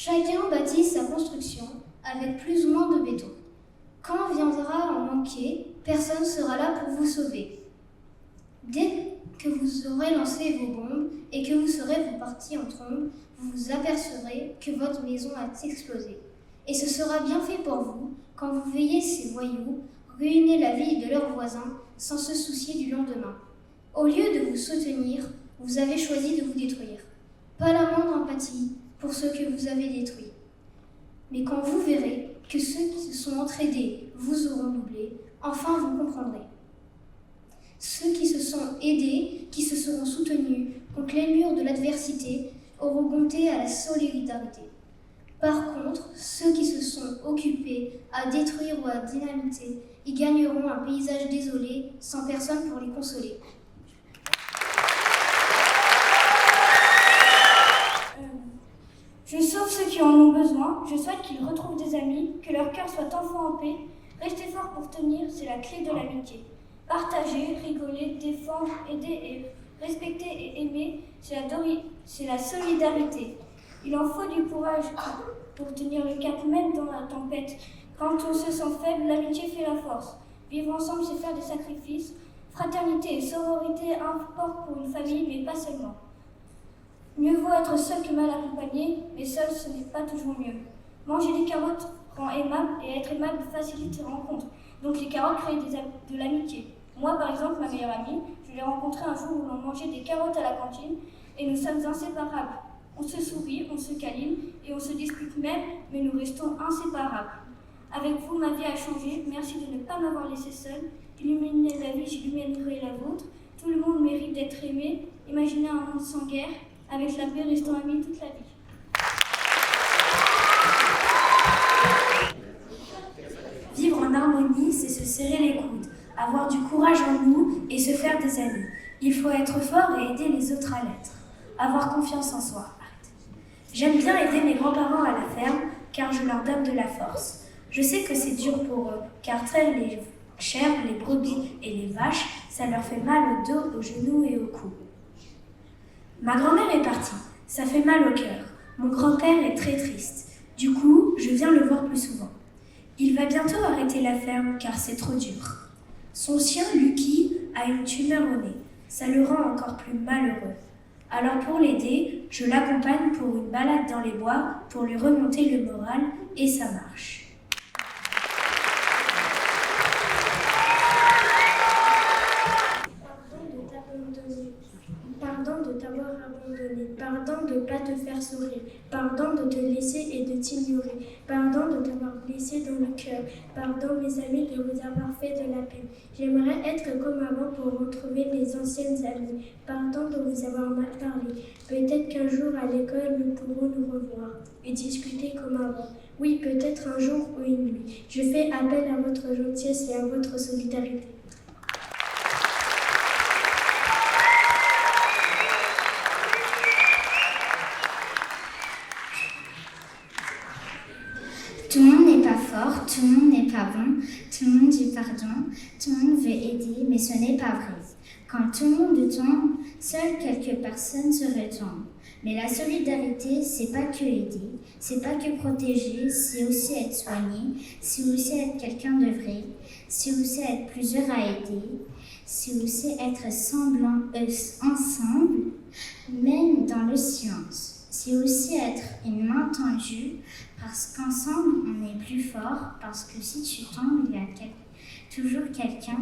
Chacun bâtit sa construction avec plus ou moins de béton. Quand viendra à en manquer, personne ne sera là pour vous sauver. Dès que vous aurez lancé vos bombes et que vous serez repartis en trombe, vous vous apercevrez que votre maison a explosé. Et ce sera bien fait pour vous quand vous verrez ces voyous ruiner la vie de leurs voisins sans se soucier du lendemain. Au lieu de vous soutenir, vous avez choisi de vous détruire. Pas la moindre empathie pour ceux que vous avez détruits. Mais quand vous verrez que ceux qui se sont entraidés vous auront doublé, enfin vous comprendrez. Ceux qui se sont aidés, qui se seront soutenus contre les murs de l'adversité, auront goûté à la solidarité. Par contre, ceux qui se sont occupés à détruire ou à dynamiter, y gagneront un paysage désolé, sans personne pour les consoler. Je sauve ceux qui en ont besoin, je souhaite qu'ils retrouvent des amis, que leur cœur soit enfin en paix. Rester fort pour tenir, c'est la clé de l'amitié. Partager, rigoler, défendre, aider et respecter et aimer, c'est la solidarité. Il en faut du courage pour tenir le cap même dans la tempête. Quand on se sent faible, l'amitié fait la force. Vivre ensemble, c'est faire des sacrifices. Fraternité et sororité importent pour une famille, mais pas seulement. Mieux vaut être seul que mal accompagné, mais seul ce n'est pas toujours mieux. Manger des carottes rend aimable et être aimable facilite les rencontres. Donc les carottes créent de l'amitié. Moi par exemple, ma meilleure amie, je l'ai rencontrée un jour où l'on mangeait des carottes à la cantine et nous sommes inséparables. On se sourit, on se câline et on se dispute même, mais nous restons inséparables. Avec vous, ma vie a changé. Merci de ne pas m'avoir laissé seule. Illuminez la vie, j'illuminerai la vôtre. Tout le monde mérite d'être aimé. Imaginez un monde sans guerre. Avec la paix, restons amis toute la vie. Vivre en harmonie, c'est se serrer les coudes, avoir du courage en nous et se faire des amis. Il faut être fort et aider les autres à l'être. Avoir confiance en soi. J'aime bien aider mes grands-parents à la ferme, car je leur donne de la force. Je sais que c'est dur pour eux, car traire les chèvres, les brebis et les vaches, ça leur fait mal au dos, aux genoux et au cou. Ma grand-mère est partie, ça fait mal au cœur. Mon grand-père est très triste. Du coup, je viens le voir plus souvent. Il va bientôt arrêter la ferme car c'est trop dur. Son chien, Lucky, a une tumeur au nez. Ça le rend encore plus malheureux. Alors pour l'aider, je l'accompagne pour une balade dans les bois pour lui remonter le moral et ça marche. Pardon de t'avoir abandonné, pardon de ne pas te faire sourire, pardon de te laisser et de t'ignorer, pardon de t'avoir blessé dans le cœur, pardon mes amis de vous avoir fait de la peine. J'aimerais être comme avant pour retrouver mes anciennes amies, pardon de vous avoir mal parlé. Peut-être qu'un jour à l'école nous pourrons nous revoir et discuter comme avant. Oui, peut-être un jour ou une nuit. Je fais appel à votre gentillesse et à votre solidarité. Tout le monde n'est pas fort, tout le monde n'est pas bon, tout le monde dit pardon, tout le monde veut aider, mais ce n'est pas vrai. Quand tout le monde tombe, seules quelques personnes se retournent. Mais la solidarité, c'est pas que aider, c'est pas que protéger, c'est aussi être soigné, c'est aussi être quelqu'un de vrai, c'est aussi être plusieurs à aider, c'est aussi être ensemble, même dans le silence. C'est aussi être une main tendue, parce qu'ensemble, on est plus fort, parce que si tu tombes, il y a toujours quelqu'un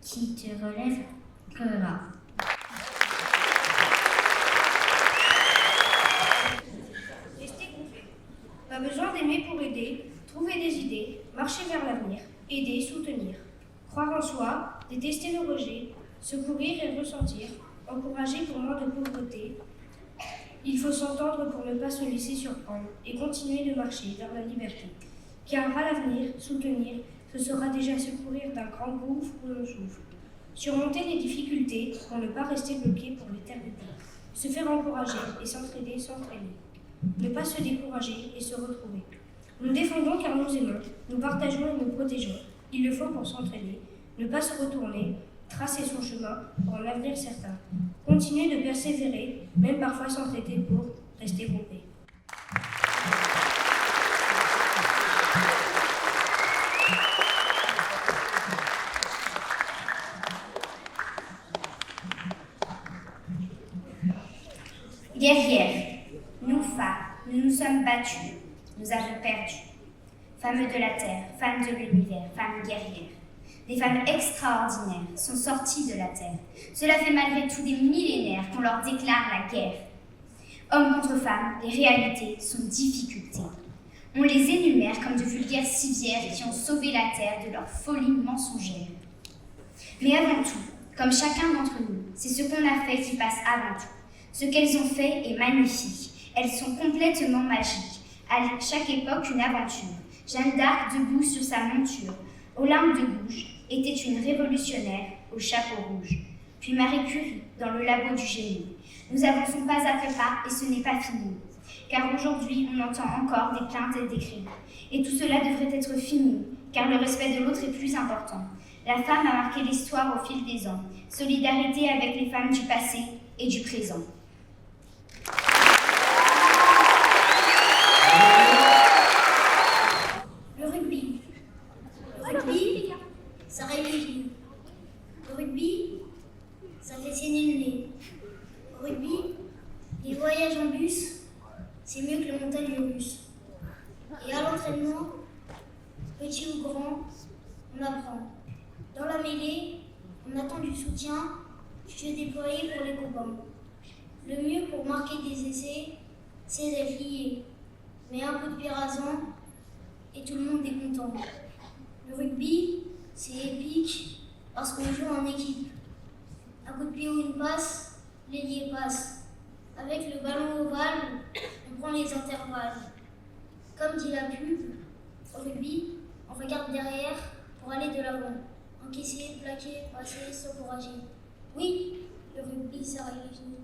qui te relèvera. Restez confiants. Pas besoin d'aimer pour aider, trouver des idées, marcher vers l'avenir, aider, soutenir. Croire en soi, détester le rejet, secourir et ressentir, encourager pour moins de pauvreté. Il faut s'entendre pour ne pas se laisser surprendre et continuer de marcher vers la liberté. Car à l'avenir, soutenir, ce sera déjà secourir d'un grand gouffre où l'on souffle. Surmonter les difficultés pour ne pas rester bloqué pour l'éternité. Se faire encourager et s'entraider, s'entraîner. Ne pas se décourager et se retrouver. Nous défendons car nous aimons, nous partageons et nous protégeons. Il le faut pour s'entraîner, ne pas se retourner, tracer son chemin pour un avenir certain. Continuer de persévérer, même parfois s'entraider pour rester groupé. Guerrières, nous femmes, nous nous sommes battues, nous avons perdu. Femmes de la terre, femmes de l'univers, femmes guerrières. Des femmes extraordinaires sont sorties de la terre. Cela fait malgré tout des millénaires qu'on leur déclare la guerre. Hommes contre femmes, les réalités sont difficultés. On les énumère comme de vulgaires civières qui ont sauvé la terre de leur folie mensongère. Mais avant tout, comme chacun d'entre nous, c'est ce qu'on a fait qui passe avant tout. Ce qu'elles ont fait est magnifique. Elles sont complètement magiques. À chaque époque, une aventure. Jeanne d'Arc, debout sur sa monture, Olympe de Gouges, était une révolutionnaire au chapeau rouge. Puis Marie Curie, dans le labo du génie. Nous avançons pas après pas et ce n'est pas fini. Car aujourd'hui, on entend encore des plaintes et des cris. Et tout cela devrait être fini, car le respect de l'autre est plus important. La femme a marqué l'histoire au fil des ans. Solidarité avec les femmes du passé et du présent. Le rugby. Le rugby, ça réveille. Le rugby, ça fait saigner le nez. Le rugby, les voyages en bus, c'est mieux que le montage russe. Et à l'entraînement, petit ou grand, on apprend. Dans la mêlée, on attend du soutien, jeu déployé pour les copains. Le mieux pour marquer des essais, c'est d'être lié. Mais un coup de pied rasant, et tout le monde est content. Le rugby, c'est épique parce qu'on joue en équipe. Un coup de pied ou une passe, l'ailier passe. Avec le ballon ovale, on prend les intervalles. Comme dit la pub, au rugby, on regarde derrière pour aller de l'avant. Encaisser, plaquer, passer, s'encourager. Oui, le rugby, ça réunit.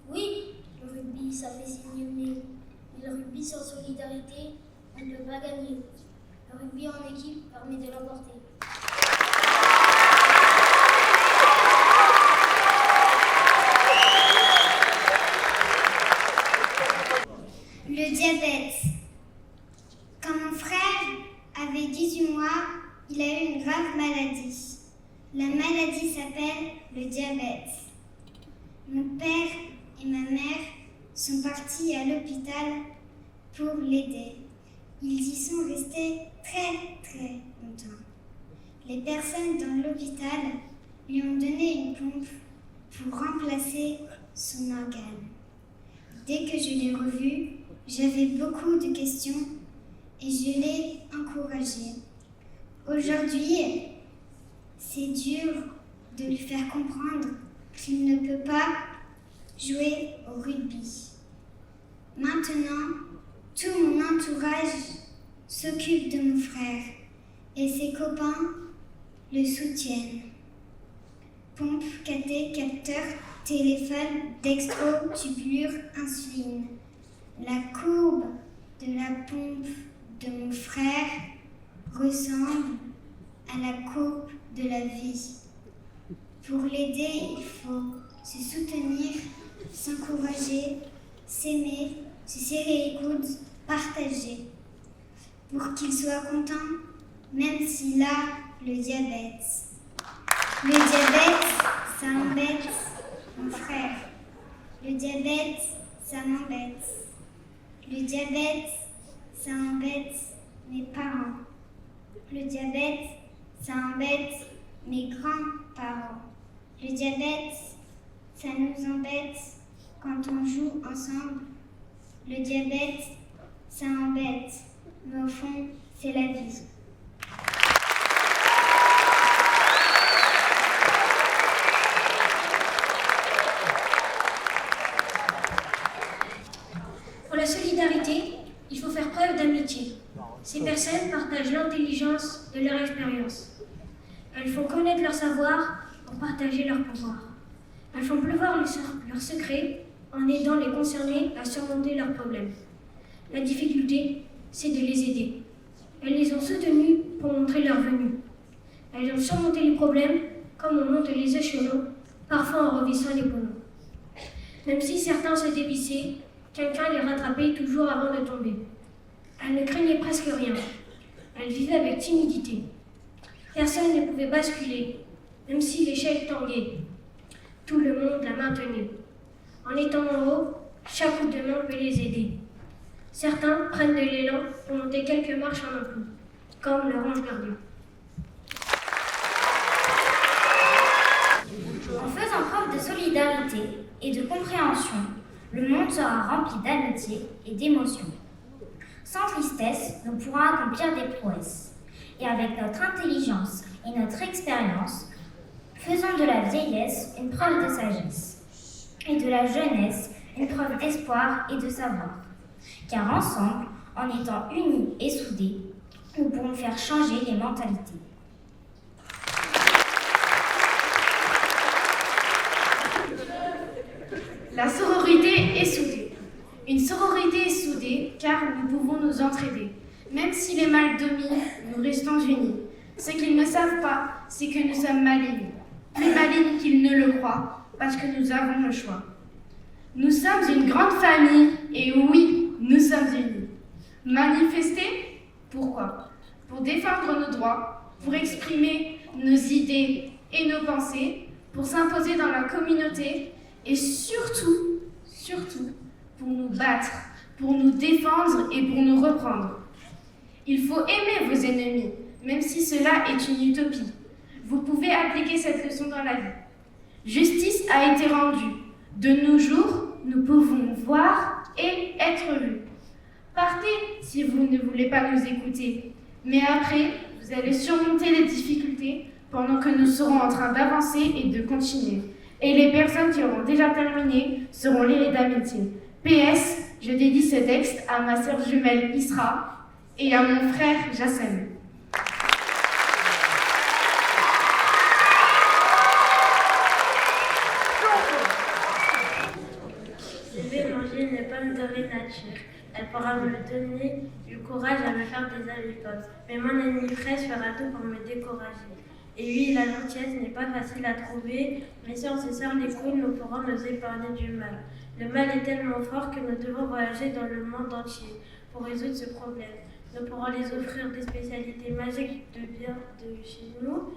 Oui, le rugby, ça fait saigner le nez. Mais le rugby sans solidarité, on ne peut pas gagner. Le rugby en équipe permet de l'emporter. Le diabète. Quand mon frère avait 18 mois, il a eu une grave maladie. La maladie s'appelle le diabète. Mon père et ma mère sont partis à l'hôpital pour l'aider. Ils y sont restés très longtemps. Les personnes dans l'hôpital lui ont donné une pompe pour remplacer son organe. Dès que je l'ai revu, j'avais beaucoup de questions et je l'ai encouragé. Aujourd'hui, c'est dur de lui faire comprendre qu'il ne peut pas jouer au rugby. Maintenant, tout mon entourage s'occupe de mon frère et ses copains le soutiennent. Pompe, cathé, capteur, téléphone, dextro, tubulure, insuline. La courbe de la pompe de mon frère ressemble à la courbe de la vie. Pour l'aider, il faut se soutenir, s'encourager, s'aimer, se serrer les coudes, partager. Pour qu'il soit content, même s'il a le diabète. Le diabète, ça embête mon frère. Le diabète, ça m'embête. Le diabète, ça embête mes parents. Le diabète, ça embête mes grands-parents. Le diabète, ça nous embête quand on joue ensemble. Le diabète, ça embête, mais au fond, c'est la vie. Pour la solidarité, il faut faire preuve d'amitié. Ces personnes partagent l'intelligence de leur expérience. Elles font connaître leur savoir pour partager leur pouvoir. Elles font pleuvoir leurs secrets en aidant les concernés à surmonter leurs problèmes. La difficulté, c'est de les aider. Elles les ont soutenus pour montrer leur venue. Elles ont surmonté les problèmes comme on monte les échelons, parfois en revissant les poneaux. Même si certains se dévissaient, quelqu'un les rattrapait toujours avant de tomber. Elles ne craignaient presque rien. Elles vivaient avec timidité. Personne ne pouvait basculer, même si l'échelle tanguait. Tout le monde la maintenait. En étant en haut, Chaque coup de main peut les aider. Certains prennent de l'élan pour monter quelques marches en un coup, comme leur ange gardien. En faisant preuve de solidarité et de compréhension, le monde sera rempli d'amitié et d'émotions. Sans tristesse, nous pourrons accomplir des prouesses. Et avec notre intelligence et notre expérience, faisons de la vieillesse une preuve de sagesse, et de la jeunesse une preuve d'espoir et de savoir. Car ensemble, en étant unis et soudés, nous pourrons faire changer les mentalités. La sororité est soudée. Une sororité est soudée car nous pouvons nous entraider. Même si les mâles dominent, nous restons unis. Ce qu'ils ne savent pas, c'est que nous sommes malignes. Plus malignes qu'ils ne le croient, parce que nous avons le choix. Nous sommes une grande famille, et oui, nous sommes unis. Manifester? Pourquoi? Pour défendre nos droits, pour exprimer nos idées et nos pensées, pour s'imposer dans la communauté, et surtout, pour nous battre, pour nous défendre et pour nous reprendre. Il faut aimer vos ennemis, même si cela est une utopie. Vous pouvez appliquer cette leçon dans la vie. Justice a été rendue. De nos jours, nous pouvons voir et être vus. Partez si vous ne voulez pas nous écouter. Mais après, vous allez surmonter les difficultés pendant que nous serons en train d'avancer et de continuer. Et les personnes qui auront déjà terminé seront liées d'amitié. PS, je dédie ce texte à ma sœur jumelle Isra et à mon frère Jassem. Je vais manger une pomme de nature. Elle pourra me donner du courage à me faire des amis potes. Mais mon ami fraîche fera tout pour me décourager. Et oui, la gentillesse n'est pas facile à trouver, mais si on se serre les coudes, nous pourrons nous épargner du mal. Le mal est tellement fort que nous devons voyager dans le monde entier pour résoudre ce problème. Nous pourrons les offrir des spécialités magiques de bien de chez nous,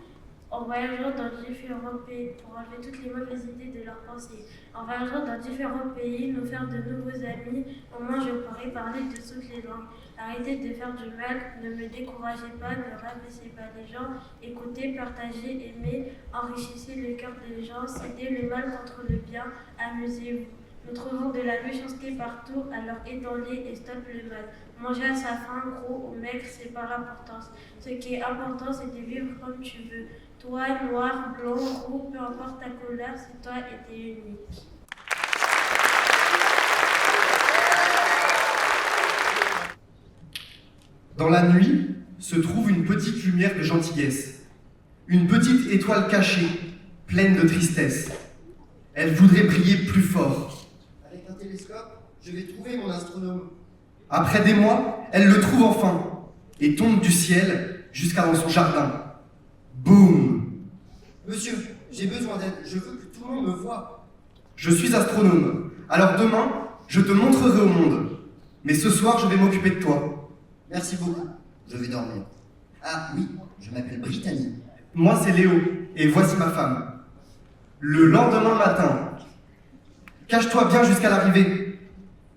en voyageant dans différents pays pour enlever toutes les mauvaises idées de leurs pensées. En voyageant dans différents pays, nous faire de nouveaux amis, au moins je pourrai parler de toutes les langues. Arrêtez de faire du mal, ne me découragez pas, ne rabaissez pas les gens, écoutez, partagez, aimez, enrichissez le cœur des gens, cédez le mal contre le bien, amusez-vous. Nous trouvons de la méchanceté partout, alors aidons-les et stoppe le mal. Manger à sa faim, gros ou maigre, c'est pas l'importance. Ce qui est important, c'est de vivre comme tu veux. Toi, noir, blanc, roux, peu importe ta couleur, c'est toi et t'es unique. Dans la nuit se trouve une petite lumière de gentillesse, une petite étoile cachée, pleine de tristesse. Elle voudrait briller plus fort. Avec un télescope, je vais trouver mon astronome. Après des mois, elle le trouve enfin et tombe du ciel jusqu'à dans son jardin. Boum! Monsieur, j'ai besoin d'aide. Je veux que tout le monde me voie. Je suis astronome. Alors demain, je te montrerai au monde. Mais ce soir, je vais m'occuper de toi. Merci beaucoup. Je vais dormir. Ah oui, je m'appelle Brittany. Moi, c'est Léo, et voici ma femme. Le lendemain matin, cache-toi bien jusqu'à l'arrivée.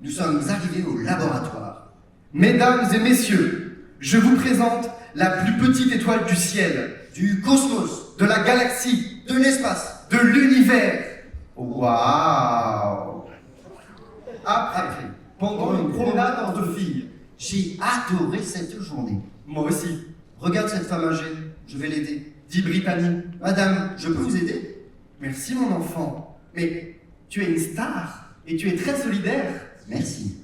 Nous sommes arrivés au laboratoire. Mesdames et messieurs, je vous présente la plus petite étoile du ciel, Du cosmos, de la galaxie, de l'espace. de l'univers. Waouh! Après, pendant une promenade entre filles, J'ai adoré cette journée. moi aussi, Regarde cette femme âgée. Je vais l'aider. dit Brittany. Madame, je peux vous aider? Merci mon enfant, mais tu es une star et tu es très solidaire. Merci.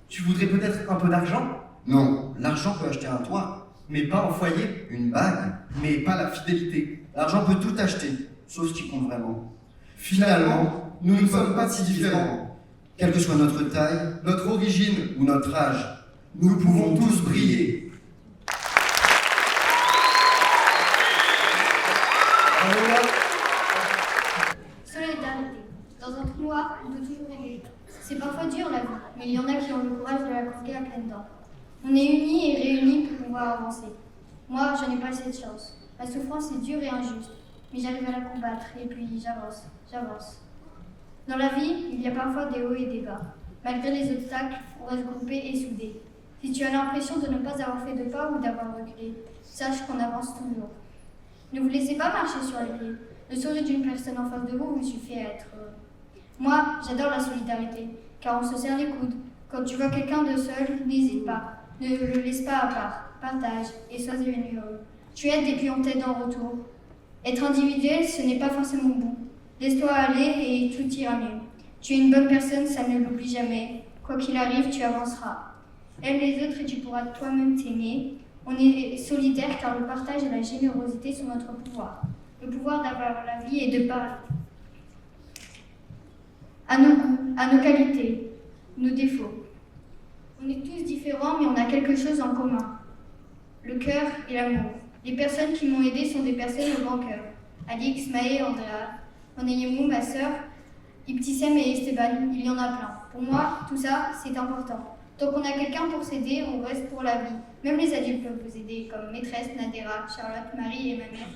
Tu voudrais peut-être un peu d'argent, Non, l'argent peut acheter un toit, mais pas un foyer, une bague. mais pas la fidélité. L'argent peut tout acheter, sauf ce qui compte vraiment. Finalement, nous ne sommes pas si différents. Quelle que soit notre taille, Notre origine, ou notre âge, nous pouvons tous briller. Solidarité. Dans un couloir, on peut toujours aimer. C'est parfois dur la vie, mais il y en a qui ont le courage de la porter à pleines dents. On est unis et réunis pour pouvoir avancer. Moi, je n'ai pas cette chance. La souffrance est dure et injuste, mais j'arrive à la combattre et puis j'avance. Dans la vie, il y a parfois des hauts et des bas. Malgré les obstacles, on reste groupé et soudé. Si tu as l'impression de ne pas avoir fait de pas ou d'avoir reculé, sache qu'on avance toujours. Ne vous laissez pas marcher sur les pieds. Le sourire d'une personne en face de vous suffit à être heureux. Moi, j'adore la solidarité, car on se serre les coudes. Quand tu vois quelqu'un de seul, n'hésite pas. Ne le laisse pas à part. Partage et sois généreux. Tu aides et puis on t'aide en retour. Être individuel, ce n'est pas forcément bon. Laisse-toi aller et tout ira mieux. Tu es une bonne personne, ça ne l'oublie jamais. Quoi qu'il arrive, tu avanceras. Aime les autres et tu pourras toi-même t'aimer. On est solidaires car le partage et la générosité sont notre pouvoir. Le pouvoir d'avoir la vie et de parler. À nos goûts, à nos qualités, nos défauts. On est tous différents, mais on a quelque chose en commun. Le cœur et l'amour. Les personnes qui m'ont aidé sont des personnes au grand cœur. Alix, Maë, Andrea, Oneyemou, ma sœur, Ibtissem et Esteban, il y en a plein. Pour moi, tout ça, c'est important. Tant qu'on a quelqu'un pour s'aider, on reste pour la vie. Même les adultes peuvent vous aider, comme maîtresse, Nadera, Charlotte, Marie et ma mère.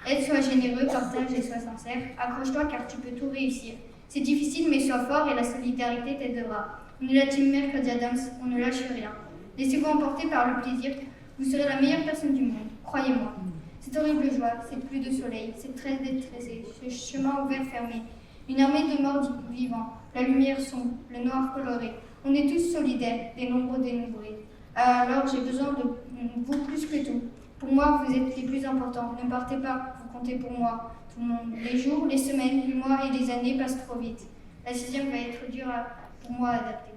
Aide, sois généreux, partage et sois sincère. Accroche-toi car tu peux tout réussir. C'est difficile, mais sois fort et la solidarité t'aidera. On est la team Mercredi Adams, on ne lâche rien. Laissez-vous emporter par le plaisir. Vous serez la meilleure personne du monde, croyez-moi. Cette horrible joie, cette pluie de soleil, cette tresse détressée, ce chemin ouvert fermé, une armée de morts vivants, la lumière sombre, le noir coloré. On est tous solidaires, des nombreux dénombrés. Alors j'ai besoin de vous plus que tout. Pour moi, vous êtes les plus importants. Ne partez pas, vous comptez pour moi. Tout le monde. Les jours, les semaines, les mois et les années passent trop vite. La 6e va être dure pour moi à adapter.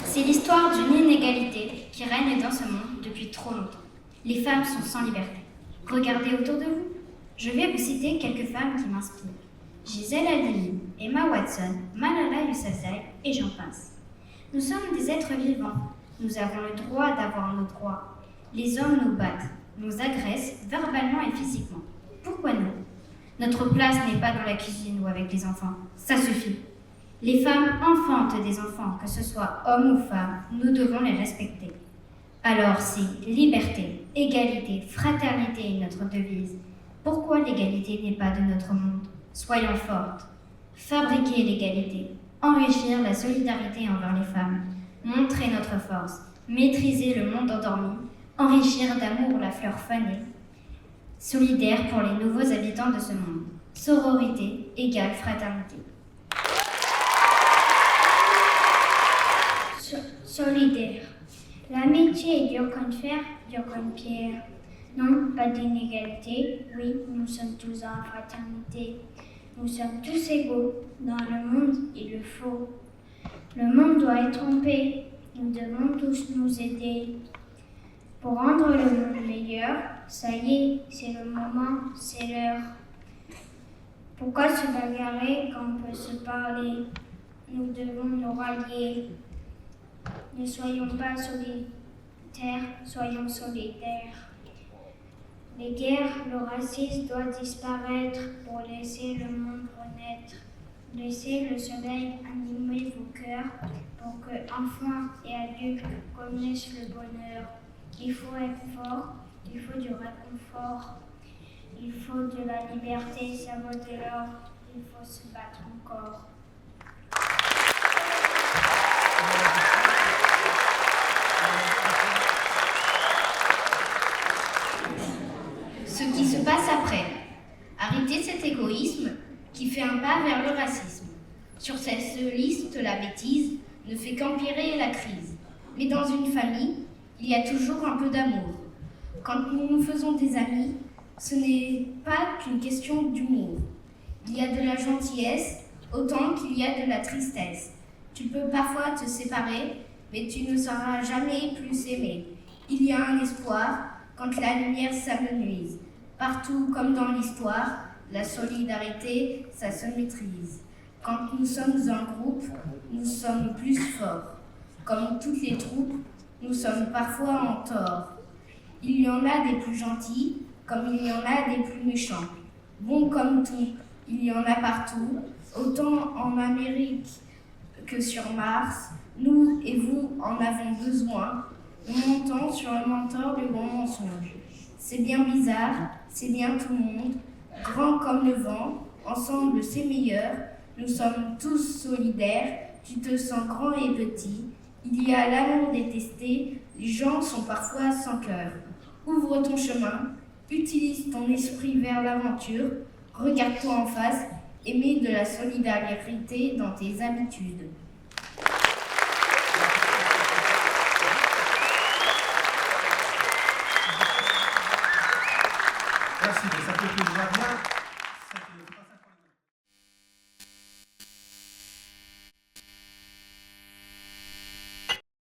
C'est l'histoire d'une inégalité qui règne dans ce monde depuis trop longtemps. Les femmes sont sans liberté. Regardez autour de vous. Je vais vous citer quelques femmes qui m'inspirent. Gisèle Halimi, Emma Watson, Malala Yousafzai et j'en passe. Nous sommes des êtres vivants. Nous avons le droit d'avoir nos droits. Les hommes nous battent, nous agressent verbalement et physiquement. Pourquoi nous ? Notre place n'est pas dans la cuisine ou avec les enfants. Ça suffit. Les femmes enfantent des enfants, que ce soit hommes ou femmes, nous devons les respecter. Alors si liberté, égalité, fraternité est notre devise, pourquoi l'égalité n'est pas de notre monde ? Soyons fortes. Fabriquer l'égalité, enrichir la solidarité envers les femmes, montrer notre force, maîtriser le monde endormi, enrichir d'amour la fleur fanée, solidaire pour les nouveaux habitants de ce monde. Sororité égale fraternité. Solidaire. L'amitié est dure comme fer, dure comme pierre. Non, pas d'inégalité. Oui, nous sommes tous en fraternité. Nous sommes tous égaux. Dans le monde, il le faut. Le monde doit être en paix. Nous devons tous nous aider. Pour rendre le monde meilleur, ça y est, c'est le moment, c'est l'heure. Pourquoi se bagarrer quand on peut se parler ? Nous devons nous rallier. Ne soyons pas solitaires, soyons solidaires. Les guerres, le racisme doivent disparaître pour laisser le monde renaître. Laissez le soleil animer vos cœurs pour que enfants et adultes connaissent le bonheur. Il faut être fort, il faut du réconfort, il faut de la liberté, ça vaut de l'or, il faut se battre encore. Ce qui se passe après. Arrêtez cet égoïsme qui fait un pas vers le racisme. Sur cette liste, la bêtise ne fait qu'empirer la crise. Mais dans une famille, il y a toujours un peu d'amour. Quand nous nous faisons des amis, ce n'est pas qu'une question d'humour. Il y a de la gentillesse autant qu'il y a de la tristesse. Tu peux parfois te séparer, mais tu ne seras jamais plus aimé. Il y a un espoir quand la lumière s'amenuise. Partout comme dans l'histoire, la solidarité, ça se maîtrise. Quand nous sommes un groupe, nous sommes plus forts. Comme toutes les troupes, nous sommes parfois en tort. Il y en a des plus gentils, comme il y en a des plus méchants. Bons comme tout, il y en a partout, autant en Amérique que sur Mars. Nous et vous en avons besoin. Nous montons sur le mentor du bon mensonge. C'est bien bizarre, c'est bien tout le monde, grand comme le vent, ensemble c'est meilleur. Nous sommes tous solidaires, tu te sens grand et petit. Il y a l'amour détesté, les gens sont parfois sans cœur. Ouvre ton chemin, utilise ton esprit vers l'aventure, regarde-toi en face et mets de la solidarité dans tes habitudes. Merci, ça fait plaisir.